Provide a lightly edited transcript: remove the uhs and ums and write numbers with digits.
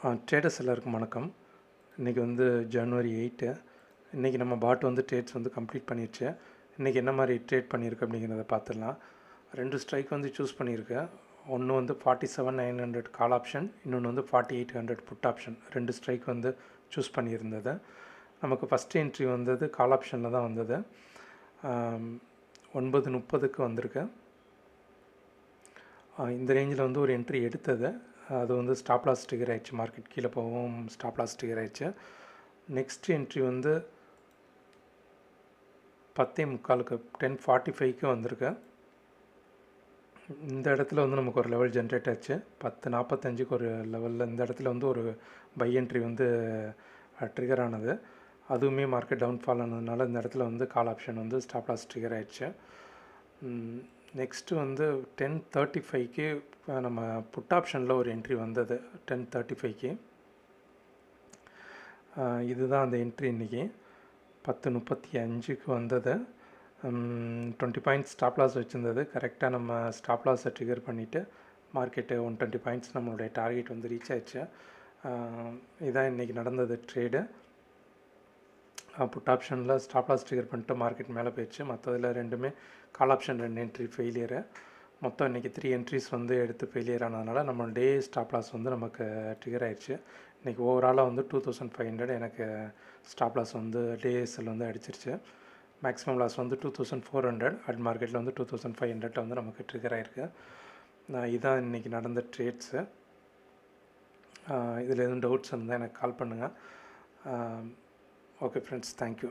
Traders எல்லாருக்கும் வணக்கம். இன்றைக்கி வந்து ஜனவரி 8. இன்றைக்கி நம்ம பாட் வந்து ட்ரேட்ஸ் வந்து கம்ப்ளீட் பண்ணிடுச்சு. இன்றைக்கி என்ன மாதிரி ட்ரேட் பண்ணியிருக்கு அப்படிங்கிறத பார்த்துடலாம். 2 ஸ்ட்ரைக் வந்து சூஸ் பண்ணியிருக்கேன். ஒன்று வந்து 47,900 கால் ஆப்ஷன், இன்னொன்று வந்து 4800 புட் ஆப்ஷன். 2 ஸ்ட்ரைக் வந்து சூஸ் பண்ணியிருந்தது. நமக்கு ஃபஸ்ட்டு என்ட்ரி வந்தது கால் ஆப்ஷனில் தான் வந்தது. 9:30க்கு வந்திருக்கு. இந்த ரேஞ்சில் வந்து ஒரு என்ட்ரி எடுத்தது. அது வந்து ஸ்டாப் லாஸ் ட்ரிகர் ஆயிடுச்சு. மார்க்கெட் கீழே போகவும் ஸ்டாப் லாஸ் ட்ரிகர் ஆயிடுச்சு. நெக்ஸ்ட் என்ட்ரி வந்து 10:45க்கு 10:45க்கு வந்திருக்கு. இந்த இடத்துல வந்து நமக்கு ஒரு லெவல் ஜென்ரேட் ஆச்சு. 10:45க்கு ஒரு லெவலில் இந்த இடத்துல வந்து ஒரு பை என்ட்ரி வந்து ட்ரிகர் ஆனது. அதுவுமே மார்க்கெட் டவுன்ஃபால் ஆனதுனால இந்த இடத்துல வந்து கால் ஆப்ஷன் வந்து ஸ்டாப் லாஸ் ட்ரிகர் ஆயிடுச்சு. நெக்ஸ்ட்டு வந்து 10:35க்கு நம்ம புட் ஆப்ஷனில் ஒரு என்ட்ரி வந்தது. 10:35க்கு இதுதான் அந்த என்ட்ரி. இன்றைக்கி 10:35க்கு வந்தது. 20 பாயிண்ட்ஸ் ஸ்டாப் லாஸ் வச்சுருந்தது. கரெக்டாக நம்ம ஸ்டாப் லாஸை ட்ரிகர் பண்ணிவிட்டு மார்க்கெட்டு 120 பாயிண்ட்ஸ் நம்மளுடைய டார்கெட் வந்து ரீச் ஆயிடுச்சு. இதான் இன்றைக்கி நடந்தது ட்ரேடு. புட் ஆப்ஷனில் ஸ்டாப் லாஸ் ட்ரிகர் பண்ணிட்டு மார்க்கெட் மேலே போயிடுச்சு. மற்றதில் ரெண்டுமே கால் ஆப்ஷன் 2 என்ட்ரி ஃபெயிலியரு. மொத்தம் இன்றைக்கி 3 என்ட்ரிஸ் வந்து எடுத்து ஃபெயிலியர் ஆனதுனால நம்ம டே ஸ்டாப் லாஸ் வந்து நமக்கு ட்ரிகர் ஆயிடுச்சு. இன்றைக்கி ஓவராலாக வந்து 2500 எனக்கு ஸ்டாப் லாஸ் வந்து டேஎஸ்எல் வந்து அடிச்சிருச்சு. மேக்ஸிமம் லாஸ் வந்து 2400. அட் மார்க்கெட்டில் வந்து 2500 வந்து நமக்கு ட்ரிகர் ஆகிருக்கு. இதான் இன்றைக்கி நடந்த ட்ரேட்ஸு. இதில் எதுவும் டவுட்ஸ் இருந்தால் எனக்கு கால் பண்ணுங்கள். Okay friends, thank you.